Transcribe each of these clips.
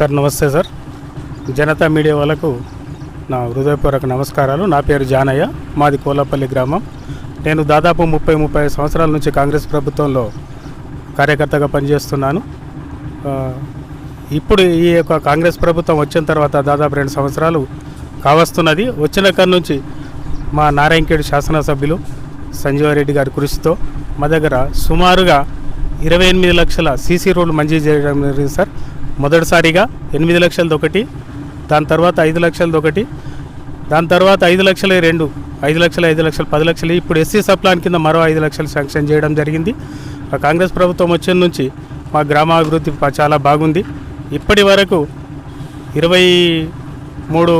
Sir నమస్తే sir. Janata media వాళ్ళకు నా హృదయపూర్వక నమస్కారాలు. నా పేరు జానయ్య, మాది కోలపల్లి గ్రామం. నేను దాదాపు 30 సంవత్సరాల నుంచి కాంగ్రెస్ ప్రభుత్వంలో కార్యకర్తగా పనిచేస్తున్నాను. ఇప్పుడు ఈ యొక్క కాంగ్రెస్ ప్రభుత్వం వచ్చిన తర్వాత దాదాపు 2 సంవత్సరాలు కావస్తున్నది. వచ్చిన కాడి నుంచి మా నారాయణఖేడ్ శాసనసభ్యులు సంజీవారెడ్డి గారి కృషితో మా దగ్గర సుమారుగా 28 లక్షల సీసీ రోడ్లు మంజూరు చేయడం జరిగింది సార్. మొదటిసారిగా 8 లక్షలది ఒకటి, దాని తర్వాత 5 లక్షలది ఒకటి, దాని తర్వాత 5 లక్షల 2, 5 లక్షల 5 లక్షలు 10 లక్షలు, ఇప్పుడు ఎస్సీ సప్లాన్ కింద మరో 5 లక్షలు శాంక్షన్ చేయడం జరిగింది. కాంగ్రెస్ ప్రభుత్వం వచ్చిన నుంచి మా గ్రామాభివృద్ధి చాలా బాగుంది. ఇప్పటి వరకు 23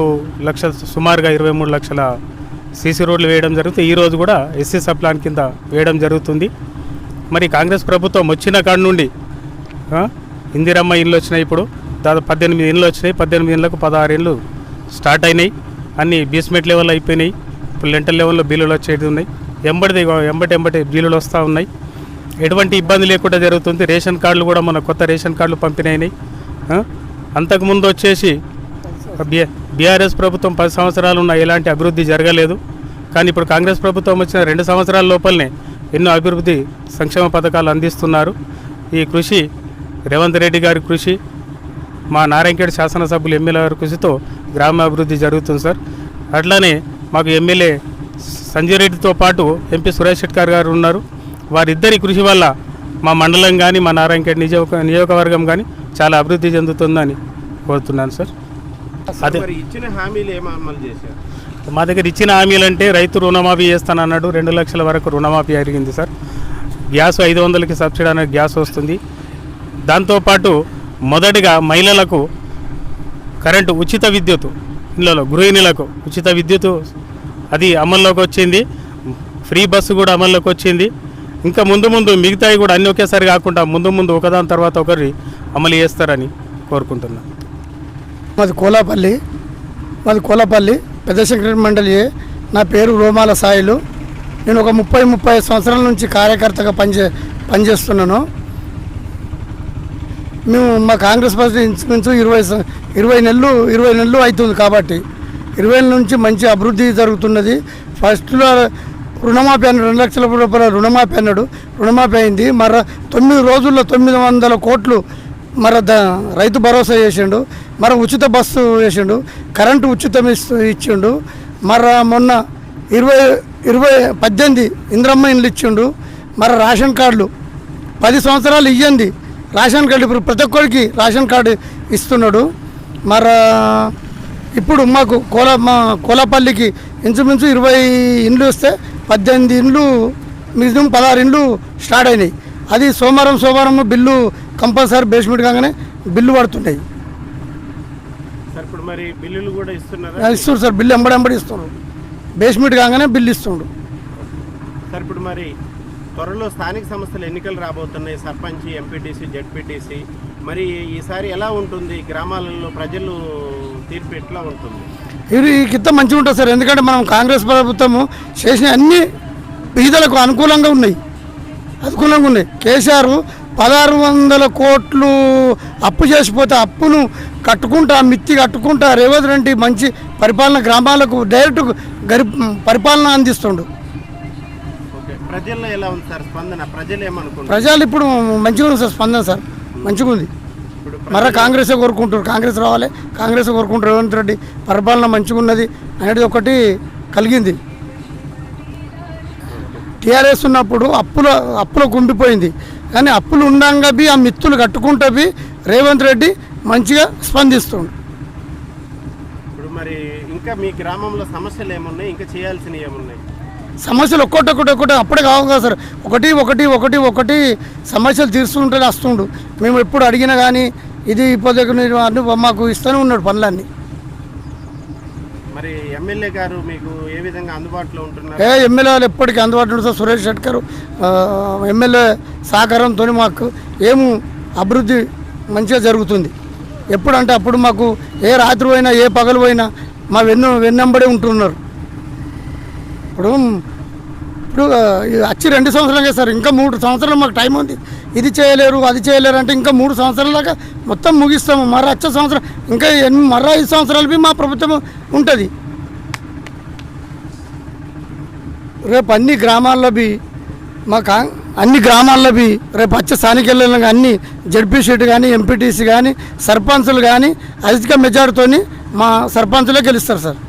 లక్షల సుమారుగా 23 లక్షల సీసీ రోడ్లు వేయడం జరుగుతుంది. ఈరోజు కూడా ఎస్సీ సప్లాన్ కింద వేయడం జరుగుతుంది. మరి కాంగ్రెస్ ప్రభుత్వం వచ్చిన కాడి నుండి ఇందిరమ్మ ఇళ్ళు వచ్చినాయి. ఇప్పుడు దాదాపు 18 ఇండ్లు వచ్చినాయి. 18 ఇండ్లకు 16 ఇండ్లు స్టార్ట్ అయినాయి. అన్నీ బేస్మెంట్ లెవెల్ అయిపోయినాయి. ఇప్పుడు లెంటల్ లెవెల్లో బిల్లులు వచ్చేది ఉన్నాయి. ఎంబటి బిల్లులు వస్తూ ఉన్నాయి. ఎటువంటి ఇబ్బంది లేకుండా జరుగుతుంది. రేషన్ కార్డులు కూడా మన కొత్త రేషన్ కార్డులు పంపిణీ. అంతకుముందు వచ్చేసి బీఆర్ఎస్ ప్రభుత్వం 10 సంవత్సరాలు ఉన్న ఎలాంటి అభివృద్ధి జరగలేదు. కానీ ఇప్పుడు కాంగ్రెస్ ప్రభుత్వం వచ్చిన 2 సంవత్సరాల లోపలనే ఎన్నో అభివృద్ధి సంక్షేమ పథకాలు అందిస్తున్నారు. ఈ కృషి రేవంత్ రెడ్డి గారి కృషి, మా నారాయణఖేడ్ శాసనసభ్యులు ఎమ్మెల్యే గారి కృషితో గ్రామాభివృద్ధి జరుగుతుంది సార్. అట్లానే మాకు ఎమ్మెల్యే సంజయ్ రెడ్డితో పాటు ఎంపీ సురేష్ శెట్కర్ గారు ఉన్నారు. వారిద్దరి కృషి వల్ల మా మండలం కానీ మా నారాయణఖేడ్ నియోజకవర్గం కానీ చాలా అభివృద్ధి చెందుతుందని కోరుతున్నాను సార్. అదే ఇచ్చిన హామీలు ఏం అమలు చేశారు? మా దగ్గర ఇచ్చిన హామీలు అంటే రైతు రుణమాఫీ చేస్తానన్నాడు. 2 లక్షల వరకు రుణమాఫీ జరిగింది సార్. గ్యాస్ 500కి సబ్సిడీ అనేది గ్యాస్ వస్తుంది. దాంతోపాటు మొదటిగా మహిళలకు కరెంటు ఉచిత విద్యుత్, ఇళ్ళలో గృహిణులకు ఉచిత విద్యుత్ అది అమల్లోకి వచ్చింది. ఫ్రీ బస్సు కూడా అమల్లోకి వచ్చింది. ఇంకా ముందు మిగతాయి కూడా అన్ని ఒకేసారి కాకుండా ముందు ఒకదాని తర్వాత ఒకరి అమలు చేస్తారని కోరుకుంటున్నాను. మాది కోలపల్లి పెద్ద సెక్రటరీ మండలి. నా పేరు రోమాల సాయిలు. నేను ఒక 30 సంవత్సరాల నుంచి కార్యకర్తగా పనిచేస్తున్నాను. మేము మా కాంగ్రెస్ పార్టీ ఇంచుమించు 20 నెలలు అవుతుంది. కాబట్టి 20 నుంచి మంచి అభివృద్ధి జరుగుతున్నది. ఫస్ట్లో రుణమాఫీ అన్నాడు, 2 లక్షల రూపాయల రుణమాఫీ అయింది. మరి 9 రోజుల్లో 900 కోట్లు రైతు భరోసా చేసిండు. ఉచిత బస్సు వేసిండు, కరెంటు ఉచితం ఇచ్చిండు. మొన్న 18 ఇంద్రమ్మ ఇండ్లు ఇచ్చిండు. రేషన్ కార్డులు 10 సంవత్సరాలు ఇయ్యండి రేషన్ కార్డు. ఇప్పుడు ప్రతి ఒక్కరికి రేషన్ కార్డు ఇస్తున్నాడు. ఇప్పుడు మాకు కోలపల్లికి ఇంచుమించు 20 ఇండ్లు వస్తే 18 ఇండ్లు మినిమం 16 ఇండ్లు స్టార్ట్ అయినాయి. అది సోమవారం బిల్లు కంపల్సరీ బేస్మెంట్ కాగానే బిల్లు పడుతున్నాయి. ఇప్పుడు మరి బిల్లులు కూడా ఇస్తున్నారు సార్. బిల్లు ఎంబడి ఇస్తున్నారు. బేస్మెంట్ కాగానే బిల్లు ఇస్తుండ్రు సార్. ఇప్పుడు మరి త్వరలో స్థానిక సంస్థల ఎన్నికలు రాబోతున్నాయి. Sarpanch, MPTC, ZPTC. మరి ఈసారి ఎలా ఉంటుంది? గ్రామాలలో ప్రజలు తీర్పు ఎట్లా ఉంటుంది? ఇది కింద మంచిగా ఉంటుంది సార్. ఎందుకంటే మనం కాంగ్రెస్ ప్రభుత్వము చేసిన అన్ని పేదలకు అనుకూలంగా ఉన్నాయి. కేసీఆర్ 1600 కోట్లు అప్పు చేసిపోతే అప్పును కట్టుకుంటా మిత్తి కట్టుకుంటా రేవంత్ రెడ్డి మంచి పరిపాలన గ్రామాలకు డైరెక్ట్ పరిపాలన అందిస్తుండు. ప్రజల్లో ఎలా ఉంది సార్ స్పందన? ప్రజలు ఇప్పుడు మంచిగా ఉంది సార్. స్పందన సార్ మంచిగా ఉంది. కాంగ్రెస్ కోరుకుంటారు, కాంగ్రెస్ రావాలి, కాంగ్రెస్ కోరుకుంటారు. రేవంత్ రెడ్డి పరిపాలన మంచిగా ఉన్నది అనేది ఒకటి కలిగింది. టీఆర్ఎస్ ఉన్నప్పుడు అప్పులో కుండిపోయింది. కానీ అప్పులు ఉండంగా ఆ మిత్తులు కట్టుకుంటే రేవంత్ రెడ్డి మంచిగా స్పందిస్తుండు. ఇప్పుడు మరి ఇంకా మీ గ్రామంలో సమస్యలు ఏమున్నాయి? ఇంకా చేయాల్సినవి ఏమున్నాయి? సమస్యలు ఒక్కొక్కటి అప్పుడే కావు కదా సార్. ఒకటి సమస్యలు తీరుస్తుంటే వస్తుండు. మేము ఎప్పుడు అడిగినా కానీ ఇది ఇప్పుడు మాకు ఇస్తూనే ఉన్నాడు పనులన్నీ. మరి ఎమ్మెల్యే గారు మీకు ఏ విధంగా అందుబాటులో ఉంటున్నారు? ఎమ్మెల్యేలు ఎప్పటికీ అందుబాటులో ఉంటుంది సార్. సురేష్ శెట్కర్ ఎమ్మెల్యే సహకారంతో మాకు అభివృద్ధి మంచిగా జరుగుతుంది. ఎప్పుడంటే అప్పుడు మాకు ఏ రాత్రి పోయినా ఏ పగలు పోయినా మా వెన్నంబడే ఉంటున్నారు. ఇప్పుడు ఇప్పుడు వచ్చి 2 సంవత్సరాలు సార్, ఇంకా 3 సంవత్సరాలు మాకు టైం ఉంది. ఇది చేయలేరు అది చేయలేరు అంటే ఇంకా 3 సంవత్సరాల దాకా మొత్తం ముగిస్తాము. మరో వచ్చే సంవత్సరం ఇంకా మరో 5 సంవత్సరాలు మా ప్రభుత్వం ఉంటుంది. రేపు అన్ని గ్రామాల్లో అన్ని గ్రామాల్లో రేపు వచ్చే స్థానిక ఎన్నికల్లో అన్ని జడ్పీ సీటు కానీ ఎంపీటీసీ కానీ సర్పంచులు కానీ అధిక మెజార్టీతో మా సర్పంచులే గెలుస్తారు సార్.